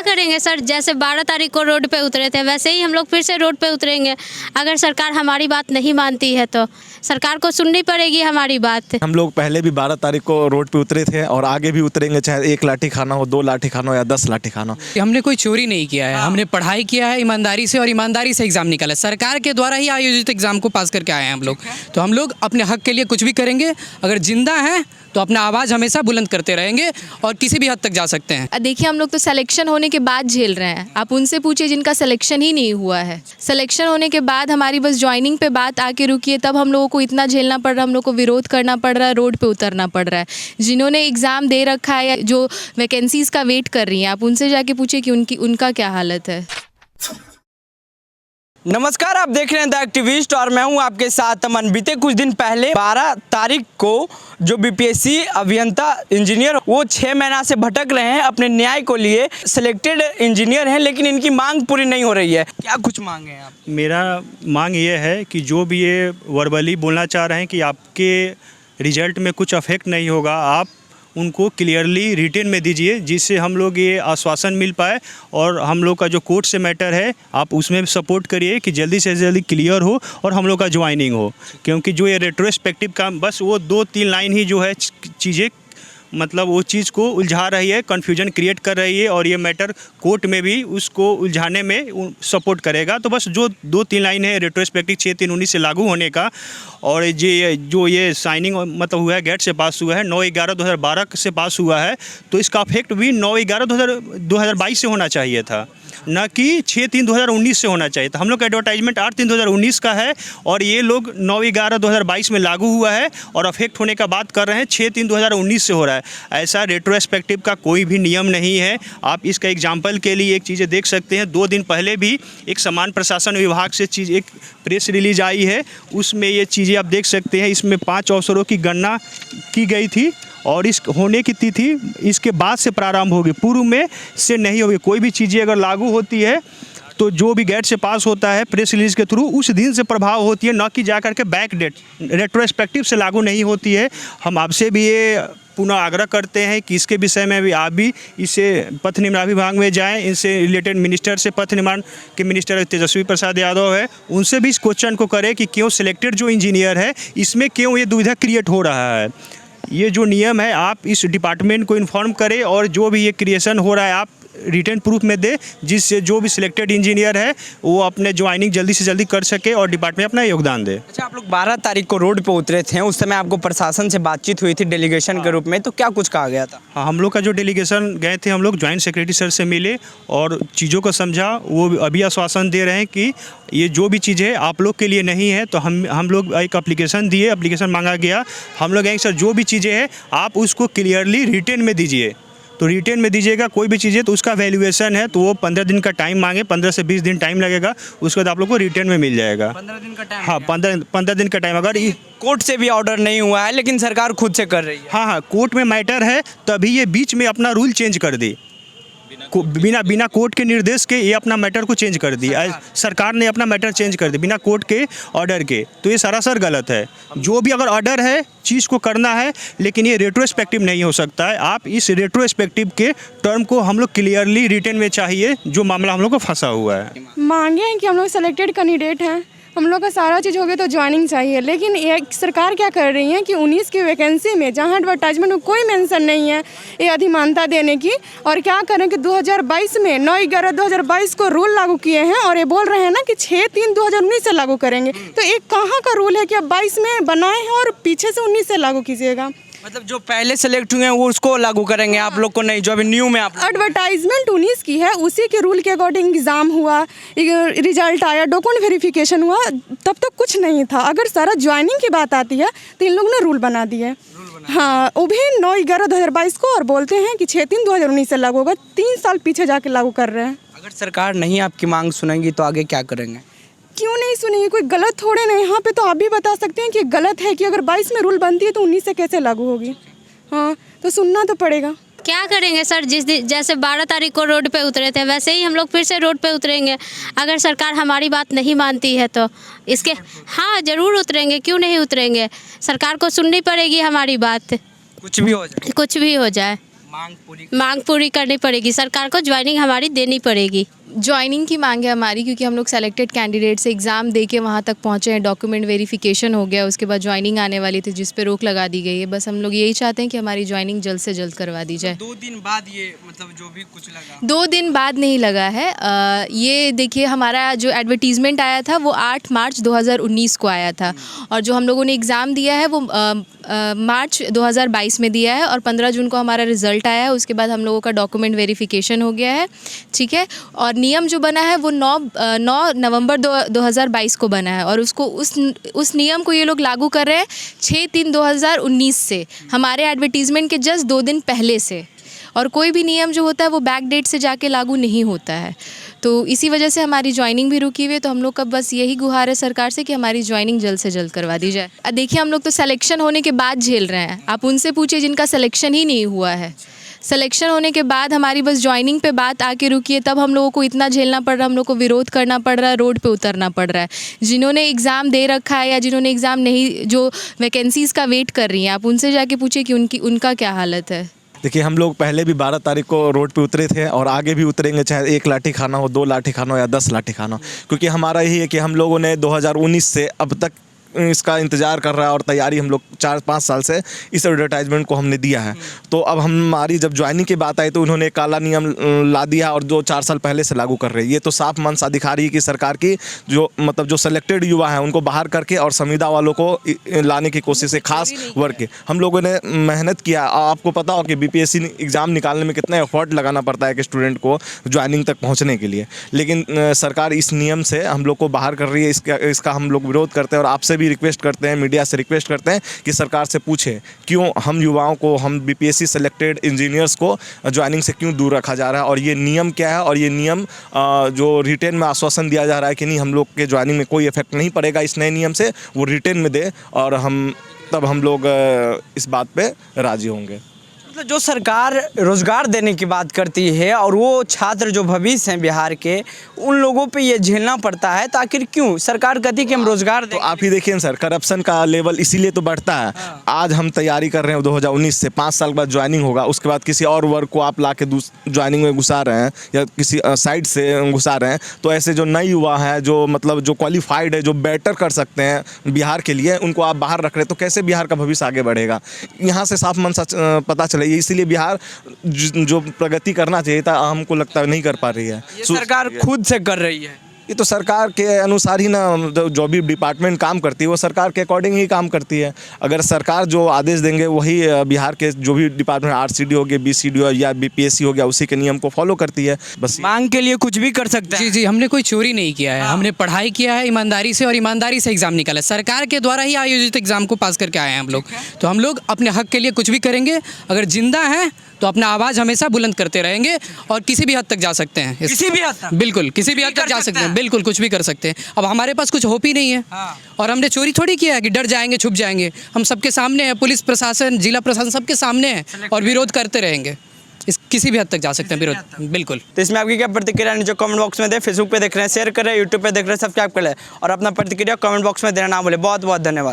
क्या करेंगे सर, जैसे 12 तारीख को रोड पे उतरे थे वैसे ही हम लोग फिर से रोड पे उतरेंगे। अगर सरकार हमारी बात नहीं मानती है तो सरकार को सुननी पड़ेगी हमारी बात। हम लोग पहले भी 12 तारीख को रोड पे उतरे थे और आगे भी उतरेंगे, चाहे 1 लाठी खाना हो, 2 लाठी खाना हो या 10 लाठी खाना हो। हमने कोई चोरी नहीं किया है, हमने पढ़ाई किया है ईमानदारी से और ईमानदारी से एग्ज़ाम निकाला। सरकार के द्वारा ही आयोजित एग्ज़ाम को पास करके आए हैं हम लोग। तो हम लोग अपने हक के लिए कुछ भी करेंगे। अगर जिंदा हैं तो अपना आवाज़ हमेशा बुलंद करते रहेंगे और किसी भी हद तक जा सकते हैं। देखिए, हम लोग तो सिलेक्शन होने के बाद झेल रहे हैं। आप उनसे पूछिए जिनका सिलेक्शन ही नहीं हुआ है। सिलेक्शन होने के बाद हमारी बस ज्वाइनिंग पे बात आके रुकी है, तब हम लोगों को इतना झेलना पड़ रहा है, हम लोग को विरोध करना पड़ रहा है, रोड पे उतरना पड़ रहा है। जिन्होंने एग्ज़ाम दे रखा है या जो वैकेंसीज़ का वेट कर रही हैं, आप उनसे जाके पूछिए कि उनका क्या हालत है। नमस्कार, आप देख रहे हैं द एक्टिविस्ट और मैं हूं आपके साथ अमन। बीते कुछ दिन पहले 12 तारीख को जो बीपीएससी अभियंता इंजीनियर वो 6 महीना से भटक रहे हैं अपने न्याय को लिए। सिलेक्टेड इंजीनियर हैं लेकिन इनकी मांग पूरी नहीं हो रही है। क्या कुछ मांगे हैं आप? मेरा मांग ये है कि जो भी ये वर्बली बोलना चाह रहे हैं कि आपके रिजल्ट में कुछ अफेक्ट नहीं होगा, आप उनको क्लियरली रिटन में दीजिए, जिससे हम लोग ये आश्वासन मिल पाए। और हम लोग का जो कोर्ट से मैटर है आप उसमें सपोर्ट करिए कि जल्दी से जल्दी क्लियर हो और हम लोग का ज्वाइनिंग हो। क्योंकि जो ये रेट्रोस्पेक्टिव का बस वो 2-3 लाइन ही जो है चीज़ें मतलब वो चीज़ को उलझा रही है, कन्फ्यूजन क्रिएट कर रही है और ये मैटर कोर्ट में भी उसको उलझाने में सपोर्ट करेगा। तो बस जो 2-3 लाइन है रेट्रोस्पेक्टिव 6/3/19 से लागू होने का, और जो ये साइनिंग मतलब हुआ है, गेट से पास हुआ है 9/11/2012 से पास हुआ है, तो इसका इफेक्ट भी 9/11/2022 से होना चाहिए था, न कि 6/3/2019 से होना चाहिए था। हम लोग का एडवर्टाइजमेंट 8/3/2019 का है और ये लोग 9/11/2022 में लागू हुआ है और अफेक्ट होने का बात कर रहे हैं 6/3/2019 से हो रहा है। ऐसा रेट्रोस्पेक्टिव का कोई भी नियम नहीं है। आप इसका एग्जाम्पल के लिए एक चीज़ें देख सकते हैं। 2 दिन पहले भी एक समान प्रशासन विभाग से एक प्रेस रिलीज आई है, उसमें ये चीज़ें आप देख सकते हैं। इसमें 5 अवसरों की गणना की गई थी और इस होने की तिथि इसके बाद से प्रारंभ होगी, पूर्व में से नहीं होगी। कोई भी चीज़ें अगर लागू होती है तो जो भी गेट से पास होता है प्रेस रिलीज के थ्रू उस दिन से प्रभाव होती है, न कि जा करके बैक डेट रेट्रोस्पेक्टिव से लागू नहीं होती है। हम आपसे भी ये पुनः आग्रह करते हैं कि इसके विषय में भी आप भी इसे पथ निर्माण विभाग में जाएं, इनसे रिलेटेड मिनिस्टर से, पथ निर्माण के मिनिस्टर तेजस्वी प्रसाद यादव है, उनसे भी इस क्वेश्चन को करें कि क्यों सिलेक्टेड जो इंजीनियर है इसमें क्यों ये दुविधा क्रिएट हो रहा है। ये जो नियम है आप इस डिपार्टमेंट को इन्फॉर्म करें और जो भी ये क्रिएशन हो रहा है आप रिटर्न प्रूफ में दे, जिससे जो भी सिलेक्टेड इंजीनियर है वो अपने ज्वाइनिंग जल्दी से जल्दी कर सके और डिपार्टमेंट अपना योगदान दे। अच्छा, आप लोग 12 तारीख को रोड पे उतरे थे, उस समय आपको प्रशासन से बातचीत हुई थी डेलीगेशन के रूप में, तो क्या कुछ कहा गया था? हाँ, हम लोग का जो डेलीगेशन गए थे, हम लोग ज्वाइंट सेक्रेटरी सर से मिले और चीज़ों को समझा। वो अभी आश्वासन दे रहे हैं कि ये जो भी चीज़ें आप लोग के लिए नहीं है, तो हम लोग एक एप्लीकेशन दिए, एप्लीकेशन मांगा गया। हम लोग सर जो भी चीज़ें हैं आप उसको क्लियरली रिटन में दीजिए, तो रिटर्न में दीजिएगा कोई भी चीज़ें, तो उसका वैल्यूएशन है तो वो 15 दिन का टाइम मांगे, 15 से 20 दिन टाइम लगेगा, उसके बाद आप लोग को रिटर्न में मिल जाएगा। 15 दिन का टाइम? हाँ, 15 दिन का टाइम। अगर कोर्ट से भी ऑर्डर नहीं हुआ है लेकिन सरकार खुद से कर रही है। हाँ, कोर्ट में मैटर है तभी ये बीच में अपना रूल चेंज कर दी, बिना कोर्ट के निर्देश के ये अपना मैटर को चेंज कर दी। सरकार ने अपना मैटर चेंज कर दिया बिना कोर्ट के ऑर्डर के, तो ये सरासर गलत है। जो भी अगर ऑर्डर है चीज़ को करना है, लेकिन ये रेट्रोस्पेक्टिव नहीं हो सकता है। आप इस रेट्रोस्पेक्टिव के टर्म को हम लोग क्लियरली रिटन में चाहिए, जो मामला हम लोग को फंसा हुआ है। मांगे हैं कि हम लोग सेलेक्टेड कैंडिडेट हैं, हम लोग का सारा चीज़ हो गया तो ज्वाइनिंग चाहिए। लेकिन ये सरकार क्या कर रही है कि 19 की वैकेंसी में जहां एडवर्टाइजमेंट में कोई मेंशन नहीं है ये अधिमानता देने की, और क्या करें कि 2022 में 9/11/2022 को रूल लागू किए हैं और ये बोल रहे हैं ना कि 6/3/2019 से लागू करेंगे। तो एक कहाँ का रूल है कि अब 22 में बनाए हैं और पीछे से 19 से लागू कीजिएगा? मतलब जो पहले सेलेक्ट हुए हैं वो उसको लागू करेंगे, आप लोग को नहीं, जो अभी न्यू में आप एडवर्टाइजमेंट 19 की है, उसी के रूल के अकॉर्डिंग एग्ज़ाम हुआ, रिजल्ट आया, डॉक्यूमेंट वेरिफिकेशन हुआ, तब तक कुछ नहीं था। अगर सारा ज्वाइनिंग की बात आती है तो इन लोगों ने रूल बना दिए। हाँ, वो भी 9/11/2022 को, और बोलते हैं कि 6/3/2019 से लागू होगा। 3 साल पीछे जाके लागू कर रहे हैं। अगर सरकार नहीं आपकी मांग सुनेगी तो आगे क्या करेंगे? क्यों नहीं सुनेंगे? कोई गलत थोड़े नहीं, यहाँ पे तो आप भी बता सकते हैं कि गलत है कि अगर 22 में रूल बनती है तो 19 से कैसे लागू होगी। हाँ, तो सुनना तो पड़ेगा। क्या करेंगे सर, जैसे 12 तारीख को रोड पे उतरे थे वैसे ही हम लोग फिर से रोड पे उतरेंगे। अगर सरकार हमारी बात नहीं मानती है तो इसके हाँ ज़रूर उतरेंगे, क्यों नहीं उतरेंगे। सरकार को सुननी पड़ेगी हमारी बात, कुछ भी हो जाए। कुछ भी हो जाए। मांग पूरी करनी पड़ेगी, सरकार को ज्वाइनिंग हमारी देनी पड़ेगी। ज्वाइनिंग की मांग है हमारी, क्योंकि हम लोग सेलेक्टेड कैंडिडेट से एग्ज़ाम दे के वहाँ तक पहुँचे हैं, डॉक्यूमेंट वेरिफिकेशन हो गया, उसके बाद ज्वाइनिंग आने वाली थी जिस पे रोक लगा दी गई है। बस हम लोग यही चाहते हैं कि हमारी ज्वाइनिंग जल्द से जल्द करवा दी जाए। 2 दिन बाद ये मतलब जो भी कुछ लगा 2 दिन बाद नहीं लगा है। ये देखिए, हमारा जो एडवर्टीज़मेंट आया था वो 8 मार्च 2019 को आया था, और जो हम लोगों ने एग्ज़ाम दिया है वो मार्च 2022 में दिया है, और 15 जून को हमारा रिज़ल्ट आया है। उसके बाद हम लोगों का डॉक्यूमेंट वेरिफिकेशन हो गया है, ठीक है। और नियम जो बना है वो 9 नवंबर 2022 को बना है, और उसको उस नियम को ये लोग लागू कर रहे हैं 6/3/2019 से, हमारे एडवर्टीज़मेंट के जस्ट 2 दिन पहले से। और कोई भी नियम जो होता है वो बैक डेट से जाके लागू नहीं होता है, तो इसी वजह से हमारी ज्वाइनिंग भी रुकी हुई है। तो हम लोग का बस यही गुहार है सरकार से कि हमारी ज्वाइनिंग जल्द से जल्द करवा दी जाए। देखिए, हम लोग तो सिलेक्शन होने के बाद झेल रहे हैं, आप उनसे पूछिए जिनका सिलेक्शन ही नहीं हुआ है। सिलेक्शन होने के बाद हमारी बस ज्वाइनिंग पे बात आके रुकी है, तब हम लोगों को इतना झेलना पड़ रहा है, हम लोग को विरोध करना पड़ रहा है, रोड पे उतरना पड़ रहा है। जिन्होंने एग्ज़ाम दे रखा है या जिन्होंने एग्ज़ाम नहीं, जो वैकेंसीज़ का वेट कर रही हैं, आप उनसे जाके पूछिए कि उनका क्या हालत है। देखिए, हम लोग पहले भी 12 तारीख को रोड पे उतरे थे और आगे भी उतरेंगे, चाहे 1 लाठी खाना हो, 2 लाठी खाना हो या 10 लाठी खाना हो, क्योंकि हमारा यही है कि हम लोगों ने 2019 से अब तक इसका इंतज़ार कर रहा है और तैयारी हम लोग 4-5 साल से इस एडवर्टाइजमेंट को हमने दिया है। तो अब हमारी जब ज्वाइनिंग की बात आई तो उन्होंने काला नियम ला दिया और जो 4 साल पहले से लागू कर रहे हैं। ये तो साफ मंशा दिखा रही है कि सरकार की जो मतलब जो सेलेक्टेड युवा हैं उनको बाहर करके और संविदा वालों को लाने की कोशिश है, खास वर्ग के। हम लोगों ने मेहनत किया, आपको पता हो कि BPSC एग्ज़ाम निकालने में कितना एफर्ट लगाना पड़ता है कि स्टूडेंट को ज्वाइनिंग तक पहुँचने के लिए, लेकिन सरकार इस नियम से हम लोग को बाहर कर रही है। इसका हम लोग विरोध करते हैं और आपसे भी रिक्वेस्ट करते हैं, मीडिया से रिक्वेस्ट करते हैं कि सरकार से पूछे क्यों हम युवाओं को, हम BPSC सेलेक्टेड इंजीनियर्स को ज्वाइनिंग से क्यों दूर रखा जा रहा है, और ये नियम क्या है, और ये नियम जो रिटेन में आश्वासन दिया जा रहा है कि नहीं हम लोग के ज्वाइनिंग में कोई इफेक्ट नहीं पड़ेगा इस नए नियम से, वो रिटेन में दे और तब हम लोग इस बात पे राजी होंगे। मतलब जो सरकार रोज़गार देने की बात करती है और वो छात्र जो भविष्य हैं बिहार के, उन लोगों पे ये झेलना पड़ता है, तो आखिर क्यों सरकार कहती है कि हम रोज़गार दें? तो आप ही देखिए सर, करप्शन का लेवल इसीलिए तो बढ़ता है। आज हम तैयारी कर रहे हैं 2019 से, 5 साल बाद ज्वाइनिंग होगा, उसके बाद किसी और वर्ग को आप ला के ज्वाइनिंग में घुसा रहे हैं या किसी साइड से घुसा रहे हैं, तो ऐसे जो नए युवा हैं, जो मतलब जो क्वालिफाइड है, जो बेटर कर सकते हैं बिहार के लिए, उनको आप बाहर रख रहे हैं, तो कैसे बिहार का भविष्य आगे बढ़ेगा? यहाँ से साफ मंशा पता चले। इसीलिए बिहार जो प्रगति करना चाहिए था, हमको लगता है नहीं कर पा रही है। ये सरकार खुद से कर रही है। ये तो सरकार के अनुसार ही ना, जो भी डिपार्टमेंट काम करती है वो सरकार के अकॉर्डिंग ही काम करती है। अगर सरकार जो आदेश देंगे वही बिहार के जो भी डिपार्टमेंट RCD हो गया, BCD हो या BPSC हो गया, उसी के नियम को फॉलो करती है। बस मांग के लिए कुछ भी कर सकते हैं। जी, हमने कोई चोरी नहीं किया है, हमने पढ़ाई किया है ईमानदारी से, और ईमानदारी से एग्ज़ाम निकाला है। सरकार के द्वारा ही आयोजित एग्ज़ाम को पास करके आए हैं हम लोग। तो हम लोग अपने हक के लिए कुछ भी करेंगे, अगर जिंदा हैं तो अपना आवाज़ हमेशा बुलंद करते रहेंगे, और किसी भी हद तक जा सकते हैं। किसी भी हद तक? बिल्कुल, किसी भी हद तक जा सकते हैं, बिल्कुल कुछ भी कर सकते हैं। अब हमारे पास कुछ होप ही नहीं है, और हमने चोरी थोड़ी किया है कि डर जाएंगे, छुप जाएंगे। हम सबके सामने हैं, पुलिस प्रशासन, जिला प्रशासन सबके सामने है, और विरोध करते रहेंगे। किसी भी हद तक जा सकते हैं विरोध, बिल्कुल। तो इसमें आपकी क्या प्रतिक्रिया है? जो कमेंट बॉक्स में दे, फेसबुक पे देख रहे हैं शेयर करें, यूट्यूब पे देख रहे हैं सब्सक्राइब करें, और अपना प्रतिक्रिया कमेंट बॉक्स में देना ना भूलें। बहुत बहुत धन्यवाद।